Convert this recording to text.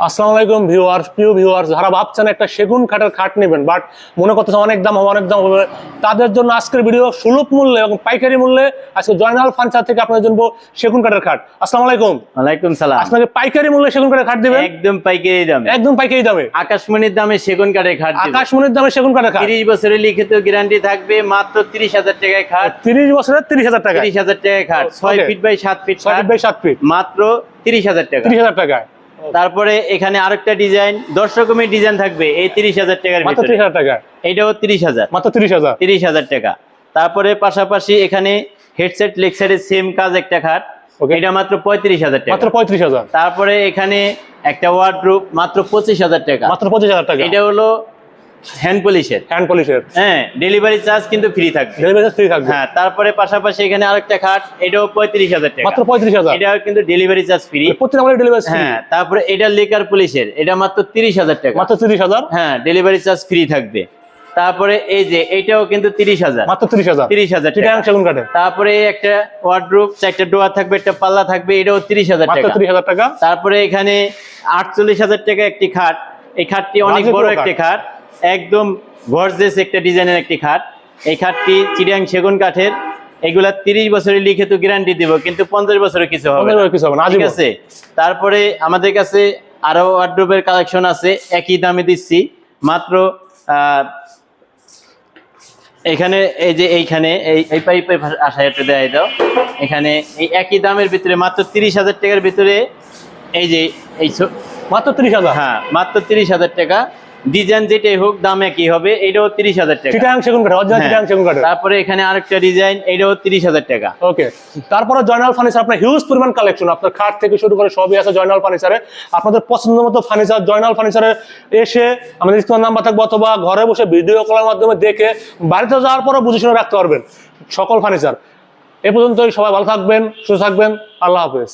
আসসালামু আলাইকুম ভিউয়ার্স, প্রিয় ভিউয়ার্স, যারা ভাবছেন একটা সেগুন কাঠের খাট নেবেন বাট মনে করতেছেন অনেক দাম হবে, তাদের জন্য আজকের ভিডিও সুলভ মূল্যে এবং পাইকারি মূল্যে আজকে জয়নাল ফার্নিচার থেকে আপনাদের জন্য সেগুন কাঠের খাট। আসসালামু আলাইকুম। ওয়ালাইকুম সালাম। আপনাকে পাইকারি মূল্যে সেগুন কাঠের খাট দিবেন? একদম পাইকারি দামে, একদম পাইকারি দামে, আকাশমণির দামে সেগুন কাঠের খাট দিবেন। আকাশমণির দামে সেগুন কাঠের খাট, 30 বছরের লিখিত গ্যারান্টি থাকবে, মাত্র 30,000 টাকায় খাট। 30 বছরের 30,000 টাকা, 30,000 টাকায় খাট, 6 feet by 7 feet, 6 feet by 7 feet, মাত্র 30,000 টাকা। 30,000 টাকায়। তারপরে এখানে আরেকটা ডিজাইন, 10 রকমের ডিজাইন থাকবে এই 30,000 টাকার মাত্র ভিতরে। 30,000 টাকা, এটাও 30,000, মাত্র 30,000, 30,000 টাকা। তারপরে পাশাপাশি এখানে হেডসেট লেক্সারের সেম কাজ একটা খাট, এটা মাত্র 35,000 টাকা, মাত্র 35,000। তারপরে এখানে একটা ওয়ার্ডরোব মাত্র 25,000 টাকা, মাত্র 25,000 টাকা। এটা হলো হ্যান্ড পলিশের, হ্যান্ড পলিশের, হ্যাঁ, ডেলিভারি চার্জ কিন্তু ফ্রি থাকবে। ডেলিভারি ফ্রি থাকবে। হ্যাঁ, তারপরে পাশাপাশি এখানে আরেকটা খাট, এটাও 35,000 টাকা, মাত্র 35,000, এটাও কিন্তু ডেলিভারি চার্জ ফ্রি। প্রত্যেক আমাদের ডেলিভারি ফ্রি। হ্যাঁ, তারপরে এটা লেকার পলিশের, এটা মাত্র 30,000 টাকা, মাত্র 30,000, হ্যাঁ, ডেলিভারি চার্জ ফ্রি থাকবে। তারপরে এই যে এটাও কিন্তু 30,000, মাত্র 30,000, 30,000 চিটাগাং টাকা। সেগুন কাঠে। তারপরে একটা ওয়ার্ডরোব, 4টা ডোয়ার থাকবে, একটা পাল্লা থাকবে, এটাও 30,000 মাত্র টাকা। 30,000 টাকা। তারপরে এখানে 48,000 টাকা একটি খাট, এই খাটটি অনেক বড় একটি খাট, একদম গর্জিয়াস একটা ডিজাইনের একটি খাট। এই খাটটি চিটাগাং সেগুন কাঠের, এগুলা 30 বছরের লিখিত গ্যারান্টি দিব, কিন্তু 50 বছরে কিছু হবে না, ঠিক আছে। তারপরে আমাদের কাছে আরো ওয়ার্ডরোবের কালেকশন আছে, একই দামে দিচ্ছি মাত্র এখানে এই যে এইখানে এই পাইপের আশা একটু দেয় দাও, এখানে এই একই দামের ভিতরে মাত্র 30,000 টাকার ভিতরে এই যে এই মাত্র 30,000, হ্যাঁ, মাত্র 30,000 টাকা। ডিজাইন যেটাই হোক দাম একই হবে, এটাও 30,000 টাকা, চিটাগাং সেগুন কাঠে, অরিজিনাল চিটাগাং সেগুন কাঠে। তারপরে এখানে আরেকটা ডিজাইন, এটাও 30,000 টাকা। ওকে, তারপরে জয়নাল ফার্নিচার আপনার হিউজ পরিমাণ কালেকশন, আপনার খাট থেকে শুরু করে সবই আছে জয়নাল ফার্নিচারে। আপনাদের পছন্দ মতো ফার্নিচার জয়নাল ফার্নিচারে এসে আমাদের স্ক্রিন নাম্বার থাকবে, অথবা ঘরে বসে ভিডিও কলের মাধ্যমে দেখে বাড়িতে যাওয়ার পরে বুঝে শুনে রাখতে পারবেন সকল ফার্নিচার। এ পর্যন্তই, সবাই ভালো থাকবেন, সুস্থ থাকবেন, আল্লাহ হাফেজ।